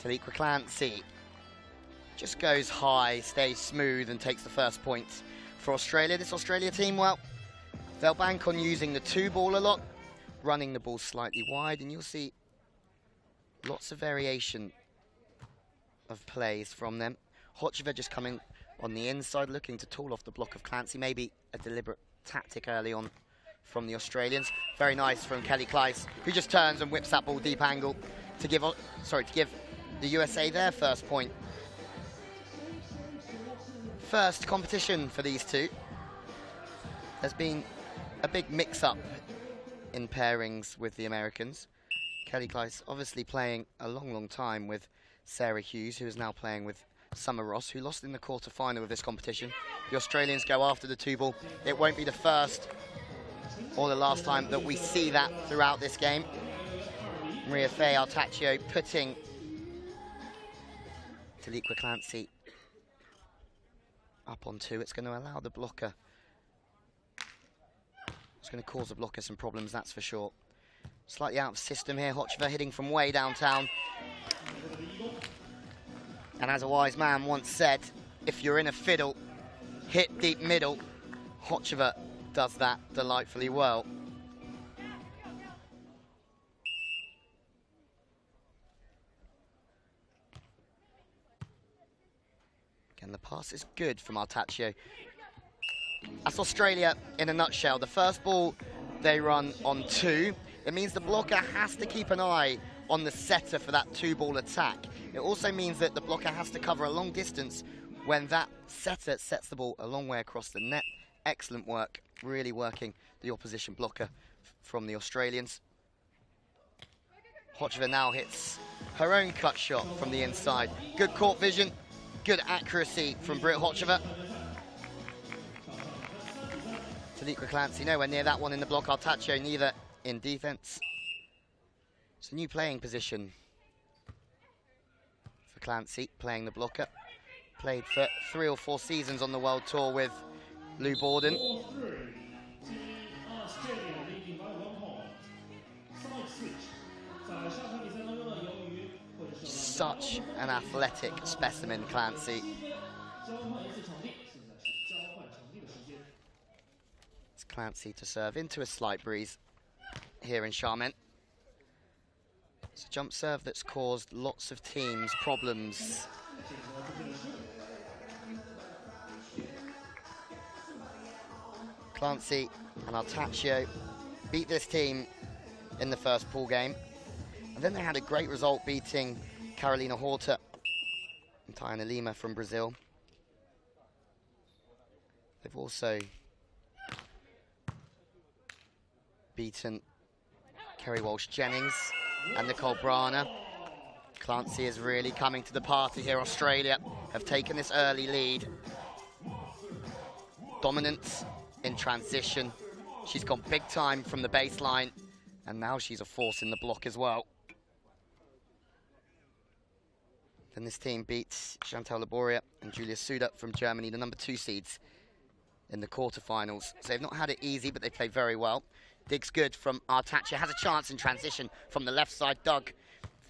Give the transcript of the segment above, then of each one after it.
Taliqua Clancy just goes high, stays smooth, and takes the first point for Australia. This Australia team, well, they'll bank on using the 2-ball a lot, running the ball slightly wide, and you'll see lots of variation of plays from them. Hochevar just coming on the inside, looking to tool off the block of Clancy. Maybe a deliberate tactic early on from the Australians. Very nice from Claes, who just turns and whips that ball deep angle to give the USA their first point. First competition for these two. There's been a big mix-up in pairings with the Americans. Claes obviously playing a long time with Sarah Hughes, who is now playing with Summer Ross, who lost in the quarter-final of this competition. The Australians go after the 2-ball. It won't be the first or the last time that we see that throughout this game. Maria Faye Artacho putting Taliqua Clancy up on 2. It's going to allow the blocker. It's going to cause the blocker some problems, that's for sure. Slightly out of system here. Hochevar hitting from way downtown. And as a wise man once said, if you're in a fiddle, hit deep middle. Hochevar does that delightfully well. Again, the pass is good from Artacho. That's Australia in a nutshell. The first ball they run on 2. It means the blocker has to keep an eye on the setter for that 2-ball attack. It also means that the blocker has to cover a long distance when that setter sets the ball a long way across the net. Excellent work, really working the opposition blocker from the Australians. Hochevar now hits her own cut shot from the inside. Good court vision, good accuracy from Britt Hochevar. Taliqua Clancy nowhere near that one in the block. Artacho neither in defense. It's a new playing position for Clancy, playing the blocker. Played for 3 or 4 seasons on the World Tour with Lou Borden. Such an athletic specimen, Clancy. It's Clancy to serve into a slight breeze here in Xiamen. It's a jump serve that's caused lots of teams problems. Clancy and Artacho beat this team in the first pool game. And then they had a great result beating Carolina Horta and Tayana Lima from Brazil. They've also beaten Kerry Walsh-Jennings and Nicole Brana. Clancy is really coming to the party here. Australia have taken this early lead. Dominance in transition. She's gone big time from the baseline, and now she's a force in the block as well. Then this team beats Chantal Laboria and Julia Suda from Germany, the number 2 seeds in the quarterfinals. So they've not had it easy, but they play very well. Dig's good from Artacho, has a chance in transition from the left side. Dug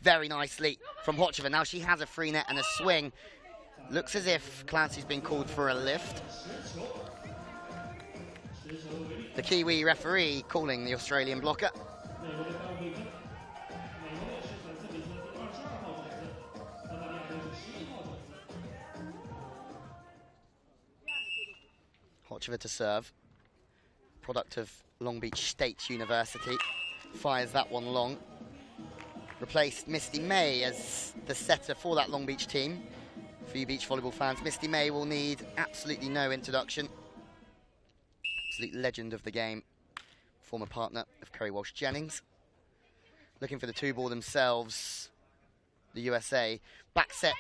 very nicely from Hochevar. Now she has a free net and a swing. Looks as if Clancy's been called for a lift. The Kiwi referee calling the Australian blocker. Hochevar to serve. Product of Long Beach State University. Fires that one long. Replaced Misty May as the setter for that Long Beach team. For you beach volleyball fans, Misty May will need absolutely no introduction. Absolute legend of the game. Former partner of Kerry Walsh-Jennings. Looking for the 2-ball themselves, the USA. Back set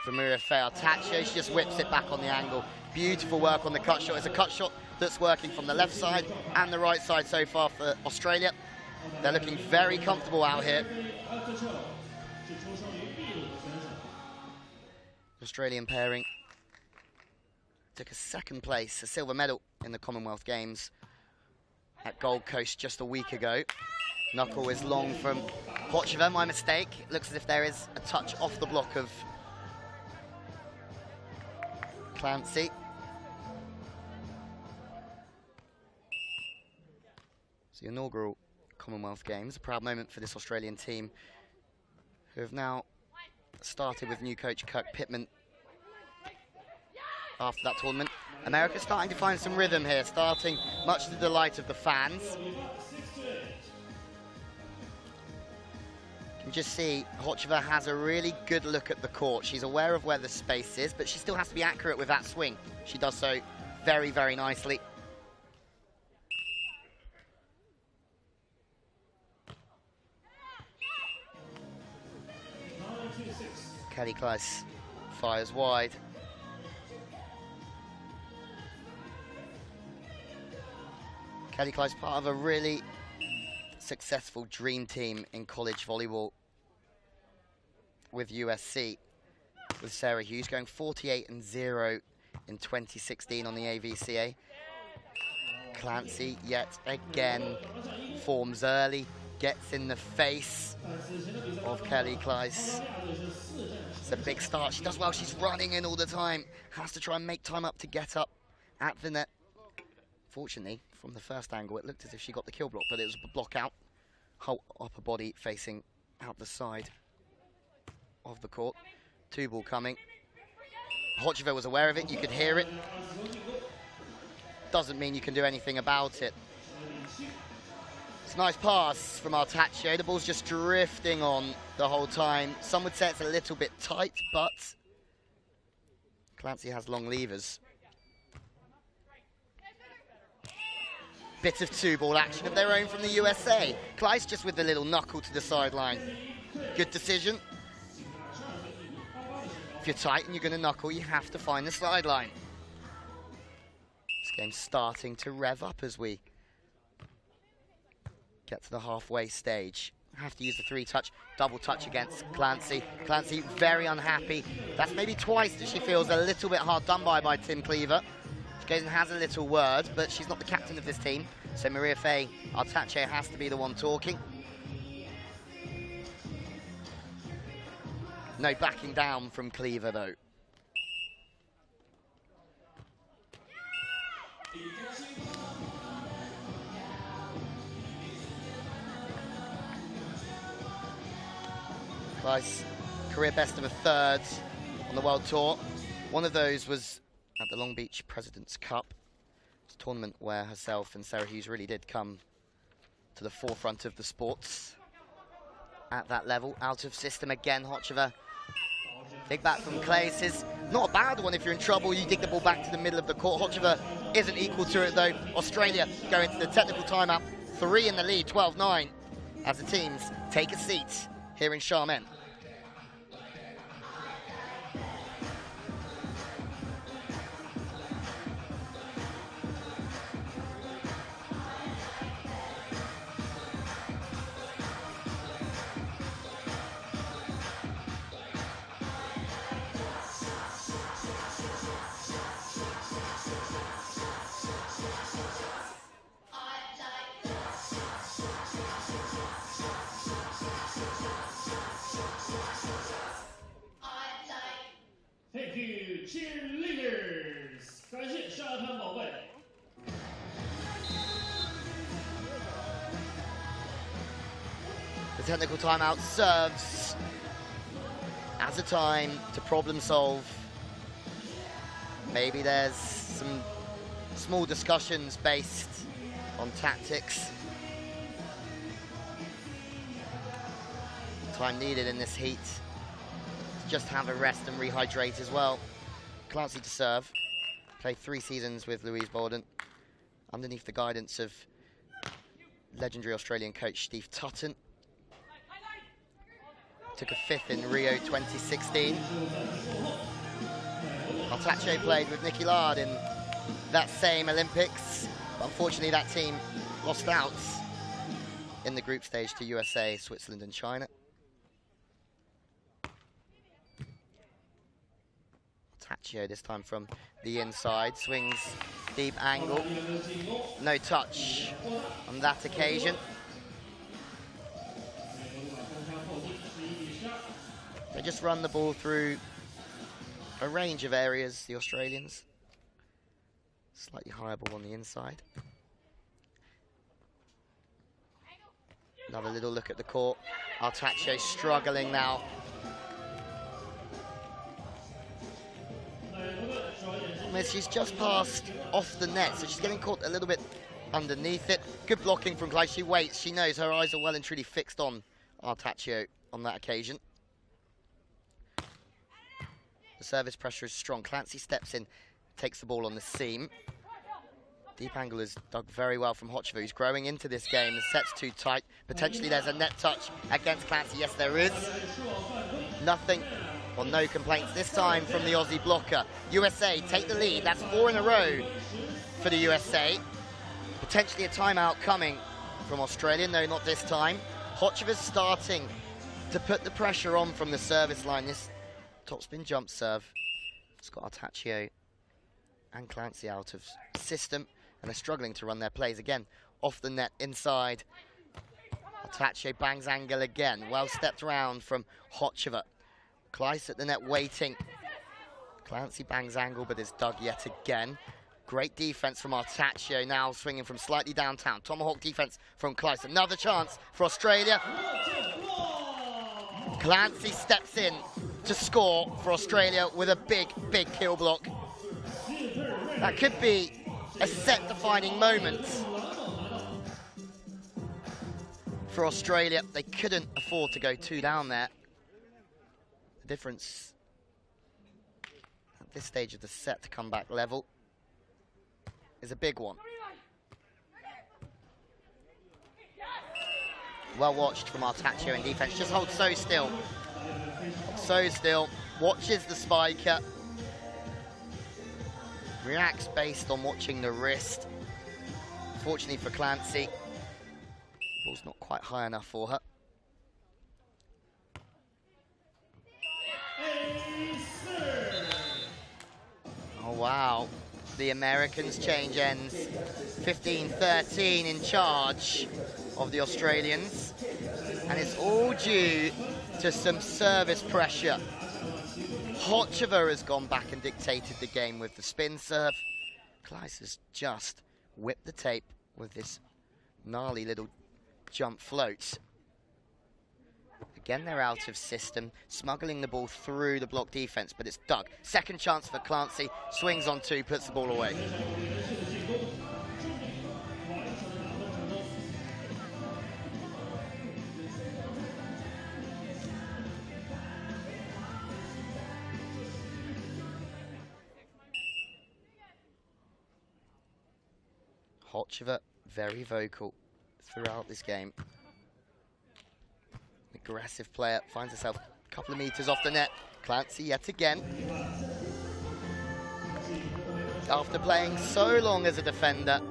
for Maria Faye Artacho. She just whips it back on the angle. Beautiful work on the cut shot. It's a cut shot that's working from the left side and the right side so far for Australia. They're looking very comfortable out here. Australian pairing took a 2nd place, a silver medal in the Commonwealth Games at Gold Coast just a week ago. Knuckle is long from Hochevar, my mistake. It looks as if there is a touch off the block of Clancy. It's the inaugural Commonwealth Games, a proud moment for this Australian team, who have now started with new coach Kirk Pittman after that tournament. America's starting to find some rhythm here, starting much to the delight of the fans. You can just see Hochevar has a really good look at the court. She's aware of where the space is, but she still has to be accurate with that swing. She does so very, very nicely. Claes fires wide. Claes part of a really successful dream team in college volleyball with USC, with Sarah Hughes going 48-0 in 2016 on the AVCA. Clancy yet again forms early, gets in the face of Claes. It's a big start. She does well. She's running in all the time. Has to try and make time up to get up at the net. Fortunately, from the first angle, it looked as if she got the kill block, but it was a block out. Whole upper body facing out the side of the court. Two ball coming. Hochevar was aware of it. You could hear it. Doesn't mean you can do anything about it. It's a nice pass from Artacho. The ball's just drifting on the whole time. Some would say it's a little bit tight, but Clancy has long levers. Bit of two-ball action of their own from the USA. Claes just with the little knuckle to the sideline. Good decision. If you're tight and you're going to knuckle, you have to find the sideline. This game's starting to rev up as we get to the halfway stage. Have to use the three-touch, double touch against Clancy. Clancy very unhappy. That's maybe twice that she feels a little bit hard done by Tim Cleaver. She goes and has a little word, but she's not the captain of this team. So Maria Faye Artacho has to be the one talking. No backing down from Cleaver though. Claes, career best of a third on the World Tour. One of those was at the Long Beach President's Cup. It's a tournament where herself and Sarah Hughes really did come to the forefront of the sports at that level. Out of system again, Hochevar. Dig back from Claes is not a bad one if you're in trouble. You dig the ball back to the middle of the court. Hochevar isn't equal to it though. Australia going to the technical timeout. 3 in the lead, 12-9, as the teams take a seat here in Xiamen. Thank you, cheerleaders! 感谢沙滩宝贝。 The technical timeout serves as a time to problem solve. Maybe there's some small discussions based on tactics. Time needed in this heat. Just have a rest and rehydrate as well. Clancy to serve. Played 3 seasons with Louise Borden underneath the guidance of legendary Australian coach Steve Tutton. Took a 5th in Rio 2016. Artacho played with Nikki Lard in that same Olympics, but unfortunately that team lost out in the group stage to USA, Switzerland and China. Artacho this time from the inside, swings deep angle. No touch on that occasion. They just run the ball through a range of areas, the Australians. Slightly higher ball on the inside. Another little look at the court. Artacho struggling now. She's just passed off the net, so she's getting caught a little bit underneath it. Good blocking from Claes. She waits. She knows her eyes are well and truly fixed on Artacho on that occasion. The service pressure is strong. Clancy steps in, takes the ball on the seam. Deep angle is dug very well from Hochevar, who's growing into this game. The set's too tight. Potentially there's a net touch against Clancy. Yes, there is. Nothing, or no complaints this time from the Aussie blocker. USA take the lead. That's 4 in a row for the USA. Potentially a timeout coming from Australia. No, not this time. Hochevar's starting to put the pressure on from the service line. This topspin jump serve. It's got Artacho and Clancy out of system, and they're struggling to run their plays again. Off the net, inside. Artacho bangs angle again. Well stepped round from Hochevar. Claes at the net waiting. Clancy bangs angle, but is dug yet again. Great defense from Artacho, now swinging from slightly downtown. Tomahawk defense from Claes. Another chance for Australia. Clancy steps in to score for Australia with a big, big kill block. That could be a set-defining moment for Australia. They couldn't afford to go 2 down there. The difference at this stage of the set to come back level is a big one. Well watched from Artacho in defense. Just holds so still. So still. Watches the spiker. Reacts based on watching the wrist. Fortunately for Clancy, the ball's not quite high enough for her. Oh wow, the Americans change ends. 15-13 in charge of the Australians. And it's all due to some service pressure. Hochevar has gone back and dictated the game with the spin serve. Claes has just whipped the tape with this gnarly little jump float. Again, they're out of system, smuggling the ball through the block defense, but it's dug. Second chance for Clancy, swings on 2, puts the ball away. Hochevar very vocal throughout this game. Aggressive player, finds herself a couple of meters off the net. Clancy yet again. After playing so long as a defender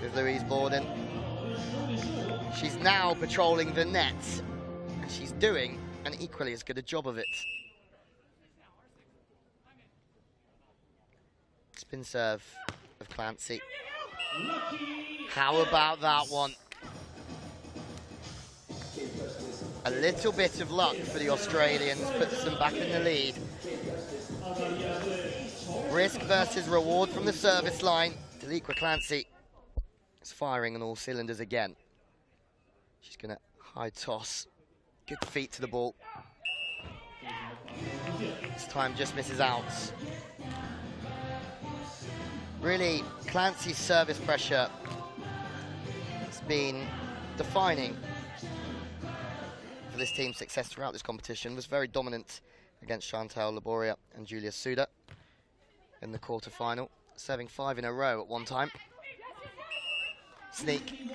with Louise Borden, she's now patrolling the net, and she's doing an equally as good a job of it. Spin serve of Clancy. How about that one? A little bit of luck for the Australians puts them back in the lead. Risk versus reward from the service line. Deliqua Clancy is firing on all cylinders again. She's going to high toss. Good feet to the ball. This time just misses out. Really, Clancy's service pressure has been defining for this team's success throughout this competition. Was very dominant against Chantal Laboria and Julia Suda in the quarter-final, serving 5 in a row at one time. Sneak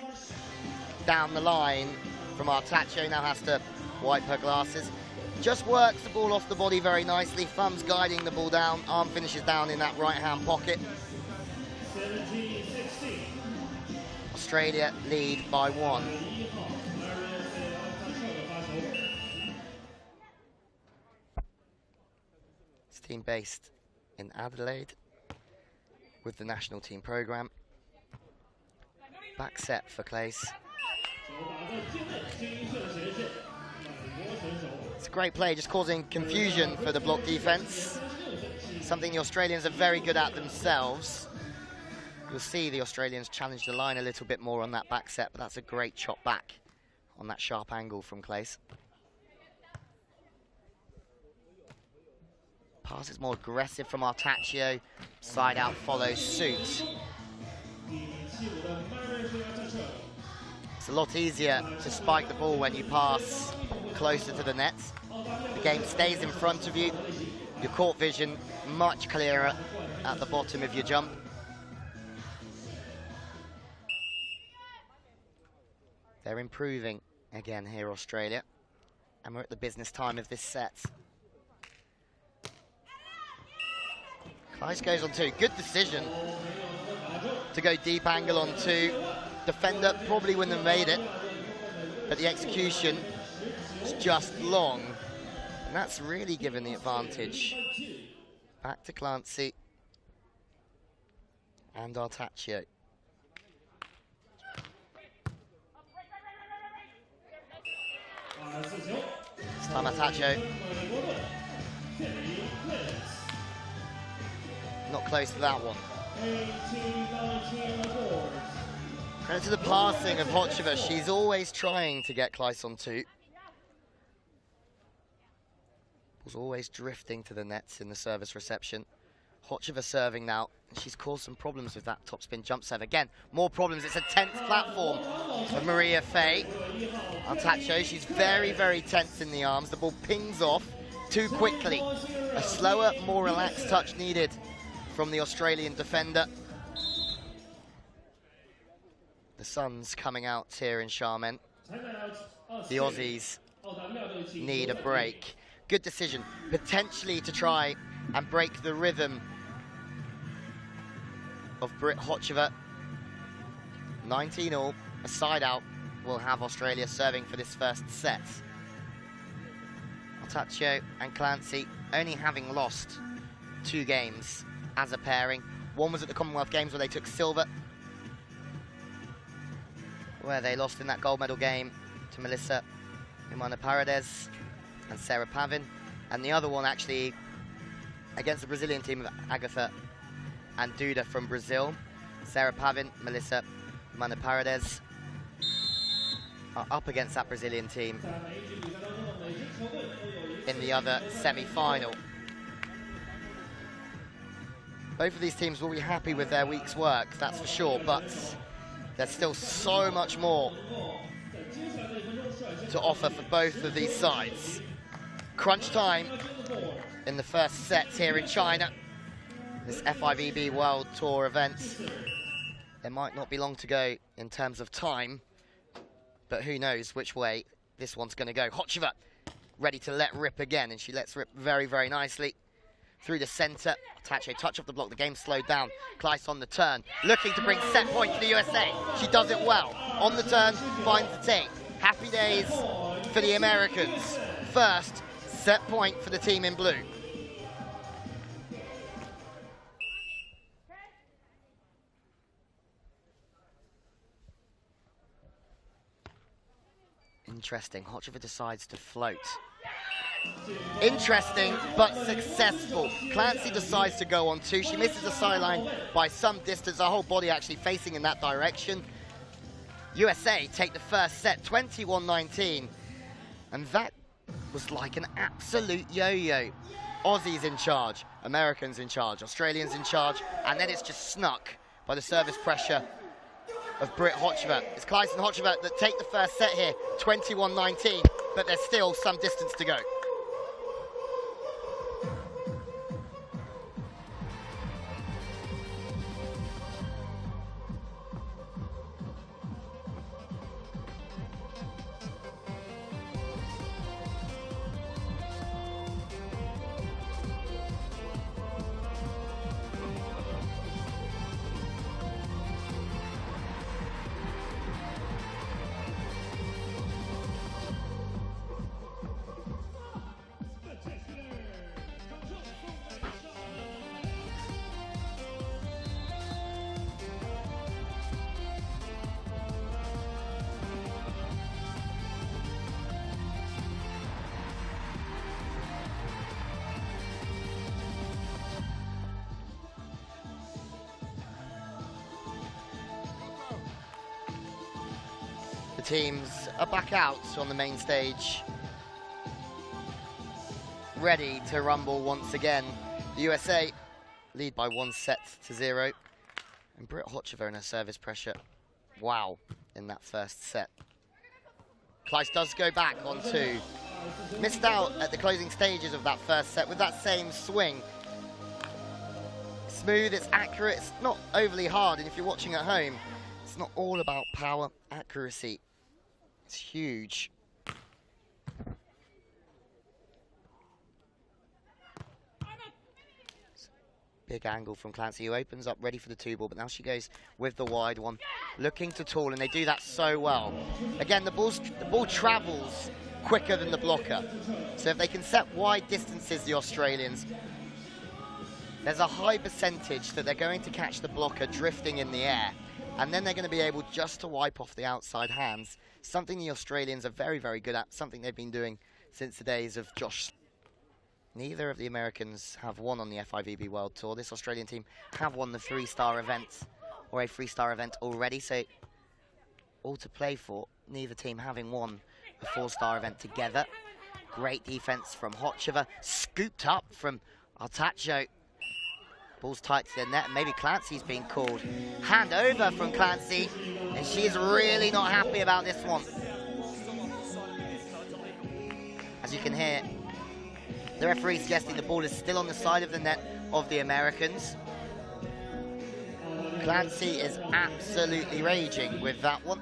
down the line from Artacho, now has to wipe her glasses. Just works the ball off the body very nicely, thumbs guiding the ball down, arm finishes down in that right-hand pocket. 17-16. Australia lead by 1. team based in Adelaide with the national team program. Back set for Claes. It's a great play, just causing confusion for the block defense. Something the Australians are very good at themselves. You'll see the Australians challenge the line a little bit more on that back set, but that's a great chop back on that sharp angle from Claes. Pass is more aggressive from Artacho. Side out follows suit. It's a lot easier to spike the ball when you pass closer to the net. The game stays in front of you. Your court vision much clearer at the bottom of your jump. They're improving again here, Australia. And we're at the business time of this set. Claes goes on two. Good decision to go deep angle on two. Defender probably wouldn't have made it, but the execution is just long. And that's really given the advantage back to Clancy and Artacho. This time Artacho. Not close to that one. Credit to the passing of Hochevar. She's always trying to get Claes on two. Was always drifting to the nets in the service reception. Hochevar serving now. She's caused some problems with that topspin jump serve. Again, more problems. It's a tense platform for Maria Fay. Artacho, she's very, very tense in the arms. The ball pings off too quickly. A slower, more relaxed touch needed from the Australian defender. The sun's coming out here in Xiamen. The Aussies need a break. Good decision, potentially to try and break the rhythm of Britt Hochevar. 19-all, a side out will have Australia serving for this first set. Artacho and Clancy only having lost 2 games as a pairing. One was at the Commonwealth Games where they took silver, where they lost in that gold medal game to Melissa Paredes and Sarah Pavin. And the other one actually against the Brazilian team of Agatha and Duda from Brazil. Sarah Pavin, Melissa Paredes are up against that Brazilian team in the other semi-final. Both of these teams will be happy with their week's work, that's for sure, but there's still so much more to offer for both of these sides. Crunch time in the first set here in China. This FIVB World Tour event. There might not be long to go in terms of time, but who knows which way this one's going to go. Hochevar ready to let rip again, and she lets rip very, very nicely. Through the centre, Artacho touch off the block, the game slowed down. Claes on the turn, looking to bring set point to the USA. She does it well. On the turn, finds the take. Happy days for the Americans. First set point for the team in blue. Interesting, Hochevar decides to float. Interesting, but successful. Clancy decides to go on two. She misses the sideline by some distance, her whole body actually facing in that direction. USA take the first set, 21-19. And that was like an absolute yo-yo. Aussies in charge, Americans in charge, Australians in charge, and then it's just snuck by the service pressure of Britt Hochevar. It's Claes and Hochevar that take the first set here, 21-19, but there's still some distance to go. The teams are back out on the main stage, ready to rumble once again. The USA lead by 1-0, and Britt Hochevar in her service pressure. Wow, in that first set. Claes does go back on 2. Missed out at the closing stages of that first set with that same swing. Smooth, it's accurate, it's not overly hard, and if you're watching at home, it's not all about power, accuracy. It's huge. Big angle from Clancy, who opens up ready for the 2-ball, but now she goes with the wide one, looking to tall, and they do that so well. Again, the ball travels quicker than the blocker. So if they can set wide distances, the Australians, there's a high percentage that they're going to catch the blocker drifting in the air, and then they're going to be able just to wipe off the outside hands, something the Australians are very, very good at, something they've been doing since the days of Josh. Neither of the Americans have won on the FIVB World Tour. This Australian team have won the 3-star event, or a 3-star event already, so all to play for. Neither team having won the 4-star event together. Great defense from Hochevar, scooped up from Artacho. Ball's tight to the net, and maybe Clancy's being called. Hand over from Clancy, and she's really not happy about this one. As you can hear, the referee suggesting the ball is still on the side of the net of the Americans. Clancy is absolutely raging with that one.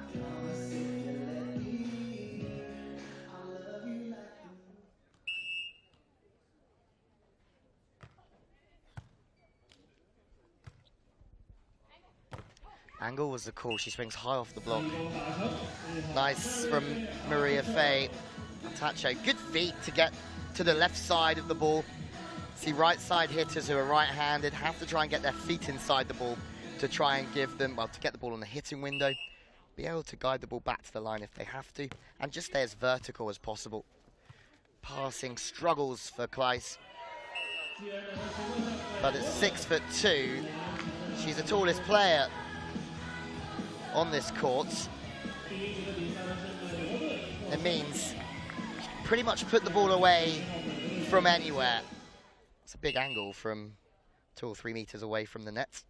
Angle was the call. She swings high off the block. Nice from Maria Faye. Artacho, good feet to get to the left side of the ball. See right side hitters who are right-handed have to try and get their feet inside the ball to try and give them, well, to get the ball on the hitting window, be able to guide the ball back to the line if they have to, and just stay as vertical as possible. Passing struggles for Claes, but at 6'2", she's the tallest player on this court. It means pretty much put the ball away from anywhere. It's a big angle from 2 or 3 meters away from the net.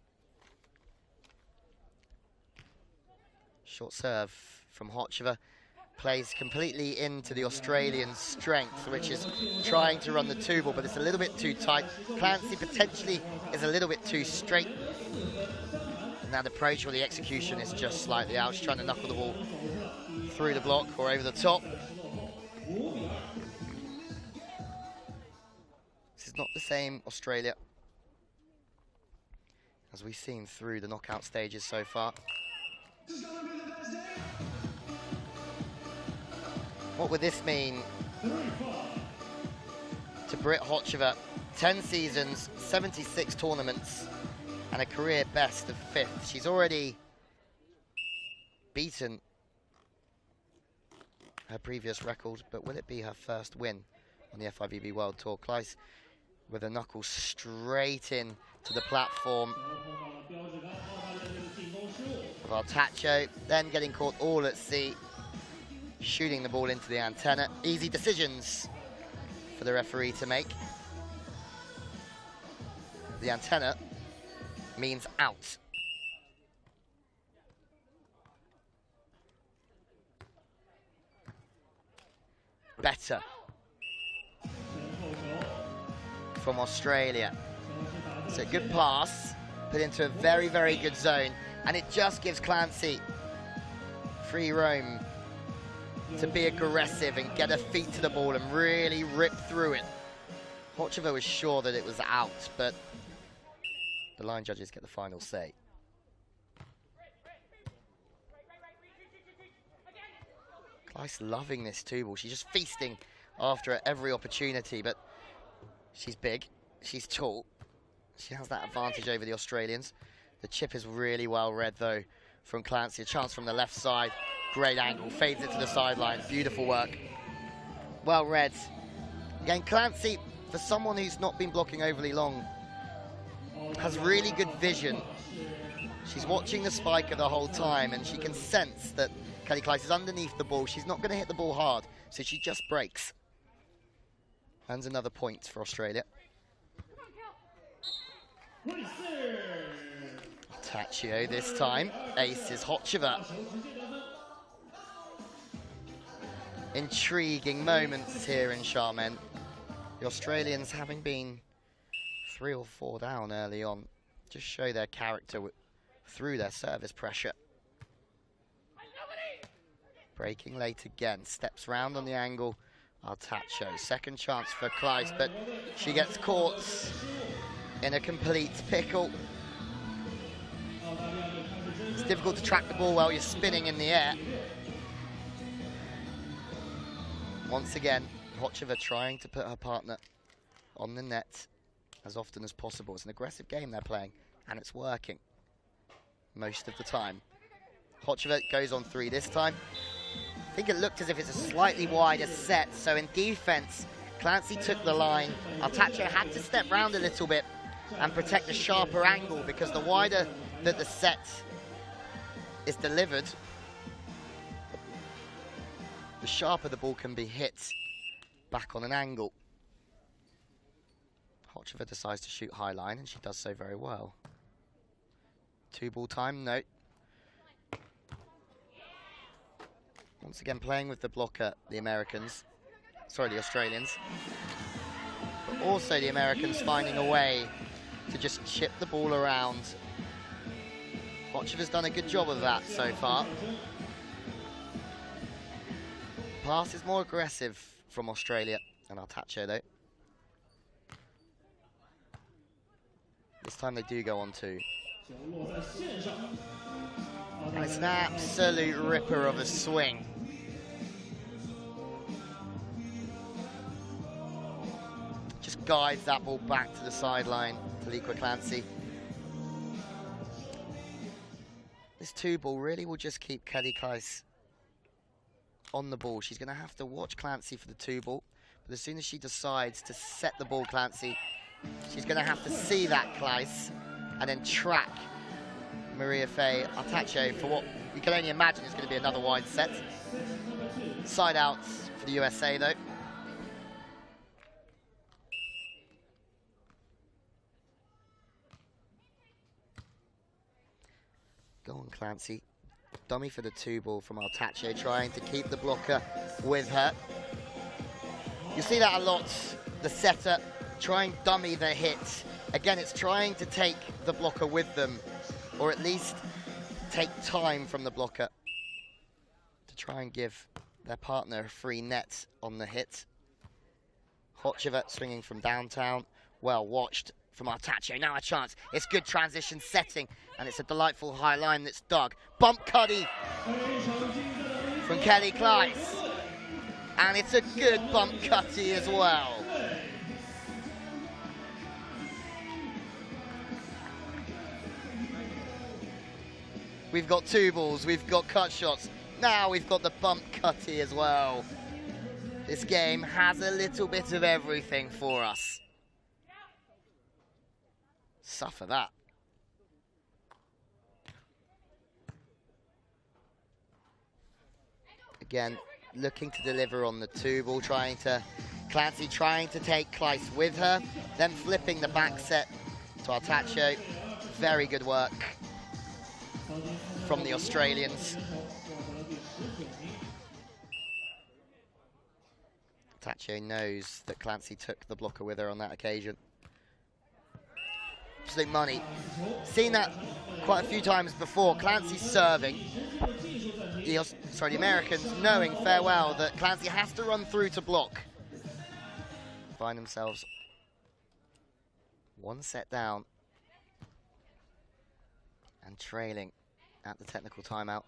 Short serve from Hochevar. Plays completely into the Australian strength, which is trying to run the 2-ball, but it's a little bit too tight. Clancy potentially is a little bit too straight. And that approach or the execution is just slightly out. She's trying to knuckle the ball through the block or over the top. This is not the same Australia as we've seen through the knockout stages so far. What would this mean to Britt Hochevar? 10 seasons, 76 tournaments, and a career best of 5th. She's already beaten her previous record, but will it be her first win on the FIVB World Tour? Claes with a knuckle straight in to the platform of Artacho, then getting caught all at sea, shooting the ball into the antenna. Easy decisions for the referee to make. The antenna means out. Better from Australia. So good pass, put into a very, very good zone, and it just gives Clancy free roam to be aggressive and get her feet to the ball and really rip through it. Hochevar was sure that it was out, but the line judges get the final say. Claes loving this 2-ball. She's just feasting after it every opportunity, but she's big, she's tall. She has that advantage over the Australians. The chip is really well read though from Clancy. A chance from the left side. Great angle, fades it to the sideline. Beautiful work. Well read. Again, Clancy, for someone who's not been blocking overly long, has really good vision She's watching the spiker the whole time, and she can sense that Kelly Claes is underneath the ball. She's not going to hit the ball hard, so she just breaks. And another point for Australia. Artacho this time. Ace is Hochevar. Intriguing moments here in Xiamen. The Australians, having been 3 or 4 down early on, just show their character through their service pressure. Breaking late again, steps round on the angle. Artacho, second chance for Claes, but she gets caught in a complete pickle. It's difficult to track the ball while you're spinning in the air. Once again, Hochevar trying to put her partner on the net as often as possible. It's an aggressive game they're playing, and it's working most of the time. Hochevar goes on 3 this time. I think it looked as if it's a slightly wider set, so in defense, Clancy took the line. Artacho had to step round a little bit and protect a sharper angle, because the wider that the set is delivered, the sharper the ball can be hit back on an angle. Hochevar decides to shoot high line, and she does so very well. 2-ball time, no. Once again playing with the blocker, the Americans. Sorry, the Australians. But also the Americans finding a way to just chip the ball around. Hochevar's done a good job of that so far. Pass is more aggressive from Australia and Artacho though. This time they do go on 2. And it's an absolute ripper of a swing. Just guides that ball back to the sideline to Clancy. This 2-ball really will just keep Kelly Claes on the ball. She's going to have to watch Clancy for the 2-ball, but as soon as she decides to set the ball Clancy, she's going to have to see that Claes and then track Maria Faye Artacho for what you can only imagine is going to be another wide set. Side outs for the USA though. Go on, Clancy. Dummy for the 2-ball from Artacho, trying to keep the blocker with her. You see that a lot. The setter try and dummy the hit. Again, it's trying to take the blocker with them, or at least take time from the blocker to try and give their partner a free net on the hit. Hochevar swinging from downtown. Well watched from Artacho. Now a chance. It's good transition setting, and it's a delightful high line that's dug. Bump cuddy from Kelly Claes. And it's a good bump cutty as well. We've got 2-balls, we've got cut shots. Now we've got the bump cutty as well. This game has a little bit of everything for us. Suffer that. Again, looking to deliver on the 2-ball, Clancy trying to take Claes with her, then flipping the back set to Artacho. Very good work from the Australians. Artacho knows that Clancy took the blocker with her on that occasion. Absolute money. Seen that quite a few times before. Clancy's serving. The Americans knowing fair well that Clancy has to run through to block. Find themselves 1 set down and trailing at the technical timeout.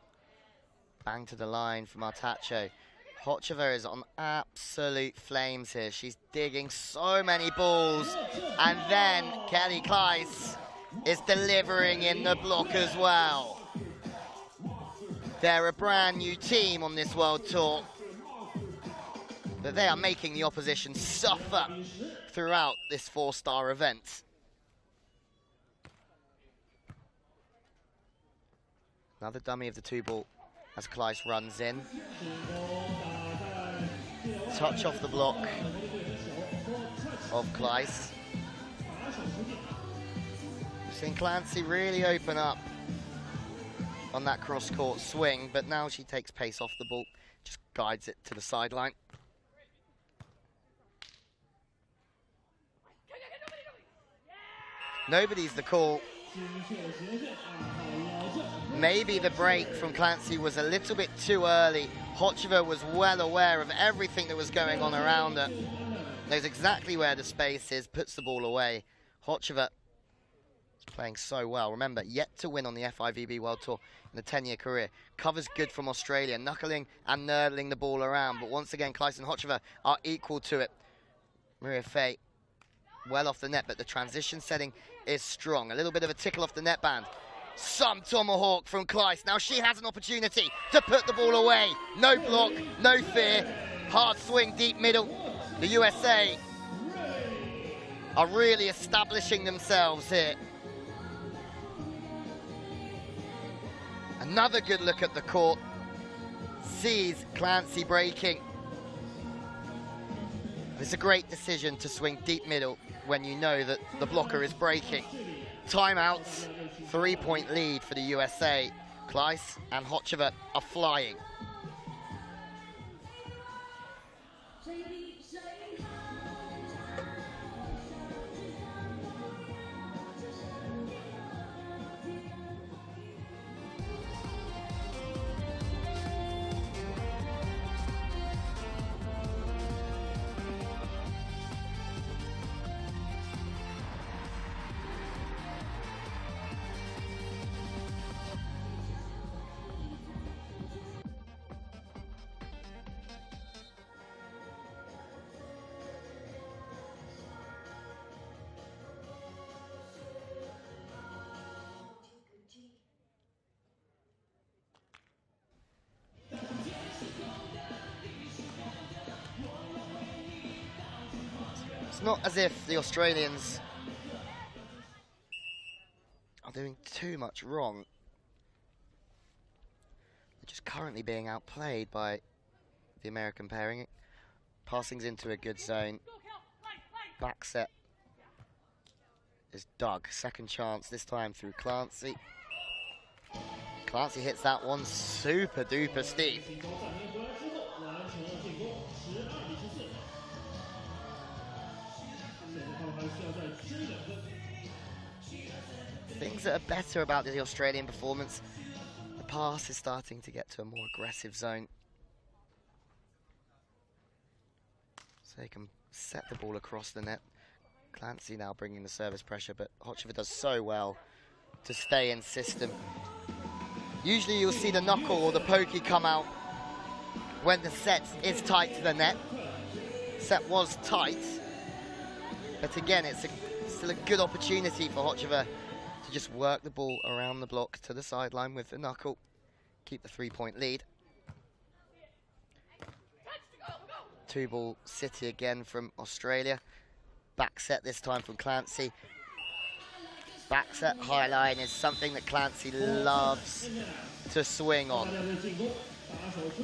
Bang to the line from Artacho. Hochevar is on absolute flames here. She's digging so many balls. And then Kelly Claes is delivering in the block as well. They're a brand new team on this World Tour, but they are making the opposition suffer throughout this 4-star event. Another dummy of the 2-ball as Claes runs in. Touch off the block of Claes. Seeing Clancy really open up on that cross-court swing, but now she takes pace off the ball, just guides it to the sideline. Nobody's the call. Maybe the break from Clancy was a little bit too early. Hochevar was well aware of everything that was going on around her. Knows exactly where the space is, puts the ball away. Hochevar is playing so well. Remember, yet to win on the FIVB World Tour in a 10-year career. Covers good from Australia, knuckling and nurdling the ball around. But once again, Claes and Hochevar are equal to it. Maria Fay well off the net, but the transition setting is strong. A little bit of a tickle off the net band. Some tomahawk from Claes. Now she has an opportunity to put the ball away. No block, no fear. Hard swing, deep middle. The USA are really establishing themselves here. Another good look at the court. Sees Clancy breaking. It's a great decision to swing deep middle when you know that the blocker is breaking. Timeouts, 3-point lead for the USA. Claes and Hochevar are flying. It's not as if the Australians are doing too much wrong. They're just currently being outplayed by the American pairing. Passing's into a good zone. Back set is Doug. Second chance, this time through Clancy. Clancy hits that one super duper steep. Things that are better about the Australian performance, the pass is starting to get to a more aggressive zone. So they can set the ball across the net. Clancy now bringing the service pressure, but Hochevar does so well to stay in system. Usually you'll see the knuckle or the pokey come out when the set is tight to the net. Set was tight, but again, it's still a good opportunity for Hochevar to just work the ball around the block to the sideline with the knuckle. Keep the 3-point lead. 2-ball city again from Australia. Back set this time from Clancy. Back set high line is something that Clancy loves to swing on.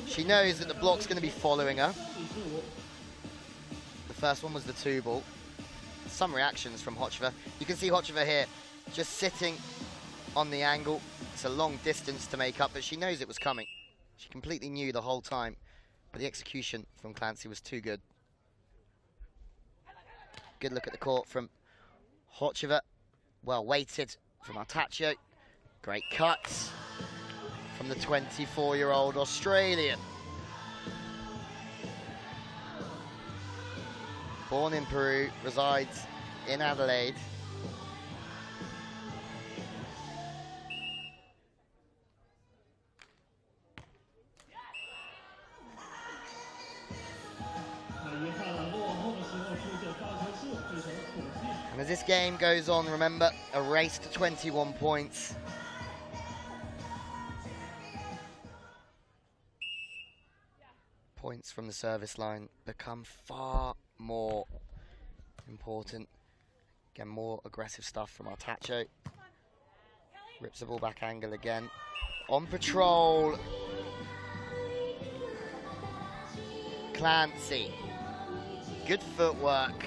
She knows that the block's going to be following her. The first one was the 2-ball. Some reactions from Hochevar. You can see Hochevar here just sitting on the angle. It's a long distance to make up, but she knows it was coming. She completely knew the whole time, but the execution from Clancy was too good. Good look at the court from Hochevar. Well weighted from Artacho. Great cuts from the 24-year-old Australian. Born in Peru, resides in Adelaide. And as this game goes on, remember, a race to 21 points. Points from the service line become far more important. Again, more aggressive stuff from Artacho. Rips the ball back angle again. On patrol, Clancy. Good footwork.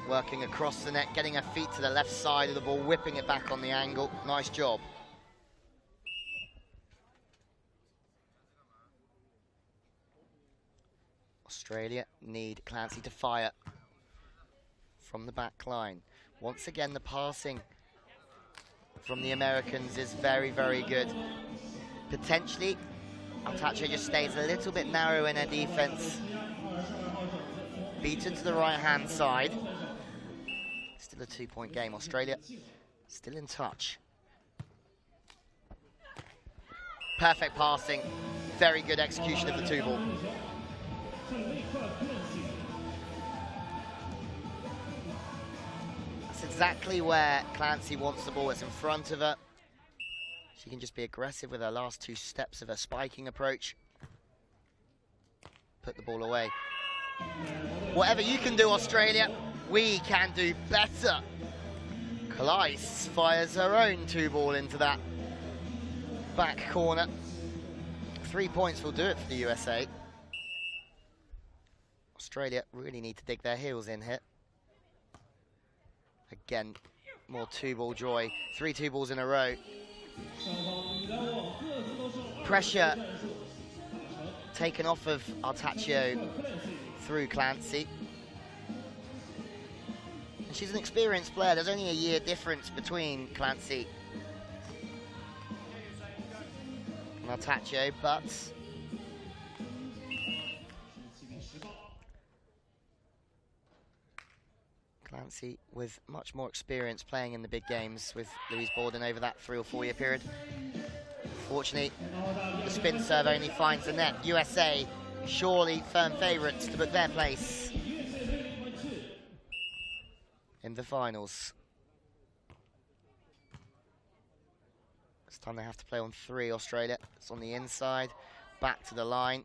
Working across the net, getting her feet to the left side of the ball, whipping it back on the angle. Nice job. Australia need Clancy to fire from the back line. Once again, the passing from the Americans is very, very good. Potentially, Artacho just stays a little bit narrow in her defense. Beaten to the right-hand side. Still a 2-point game. Australia still in touch. Perfect passing. Very good execution of the 2-ball. That's exactly where Clancy wants the ball. It's in front of her. She can just be aggressive with her last 2 steps of her spiking approach. Put the ball away. Whatever you can do, Australia, we can do better. Claes fires her own 2-ball into that back corner. 3 points will do it for the USA. Australia really need to dig their heels in here. Again, more 2-ball joy. 3 2-balls in a row. Pressure taken off of Artacho through Clancy. And she's an experienced player. There's only a year difference between Clancy and Artacho, but Clancy with much more experience playing in the big games with Louise Borden over that 3 or 4 year period. Fortunately, the spin serve only finds the net. USA surely firm favourites to book their place in the finals. This time they have to play on 3, Australia. It's on the inside, back to the line.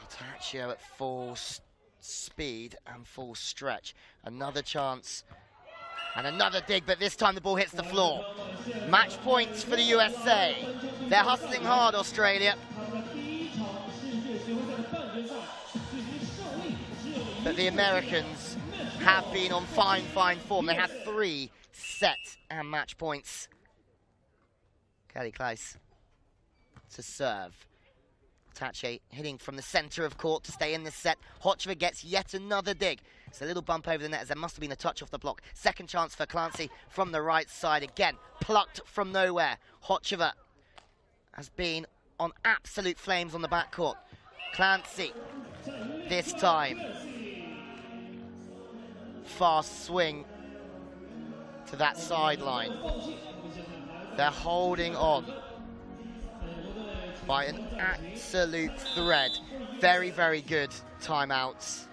Artacho at full speed and full stretch. Another chance and another dig, but this time the ball hits the floor. Match points for the USA. They're hustling hard, Australia. But the Americans have been on fine form. They have 3 set and match points. Claes to serve. Artacho hitting from the centre of court to stay in this set. Hochevar gets yet another dig. It's a little bump over the net as there must have been a touch off the block. Second chance for Clancy from the right side. Again, plucked from nowhere. Hochevar has been on absolute flames on the backcourt. Clancy, this time. Fast swing to that sideline. They're holding on by an absolute thread. Very, very good timeouts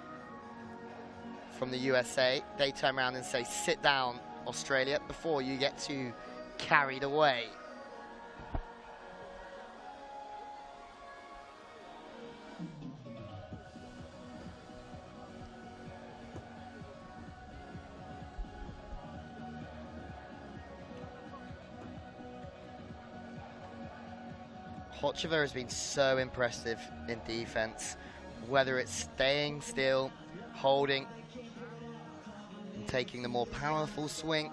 from the USA. They turn around and say, sit down, Australia, before you get too carried away. Hochevar has been so impressive in defense, whether it's staying still, holding, and taking the more powerful swing,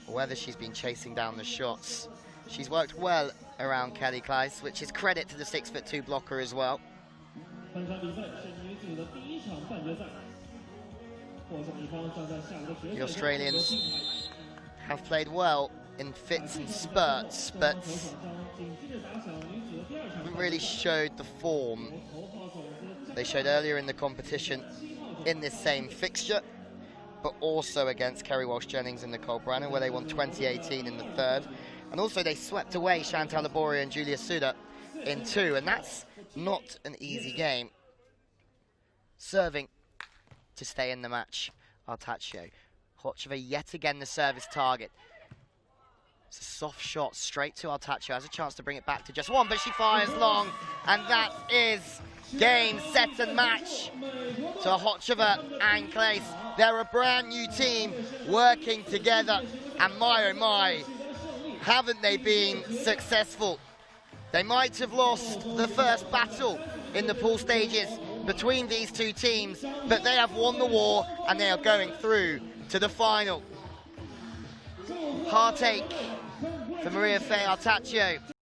or whether she's been chasing down the shots. She's worked well around Claes, which is credit to the 6'2" blocker as well. The Australians have played well in fits and spurts, but haven't really showed the form they showed earlier in the competition in this same fixture, but also against Kerry Walsh-Jennings and Nicole Brannan, where they won 2018 in the 3rd. And also they swept away Chantal Laboria and Julia Suda in 2, and that's not an easy game. Serving to stay in the match, Artacho. Hochevar yet again the service target. It's a soft shot straight to Artacho. Has a chance to bring it back to just 1, but she fires long, and that is game, set, and match to Hochevar and Claes. They're a brand new team working together, and my oh my, haven't they been successful? They might have lost the first battle in the pool stages between these two teams, but they have won the war and they are going through to the final. Heartache for Maria Faye Artacho.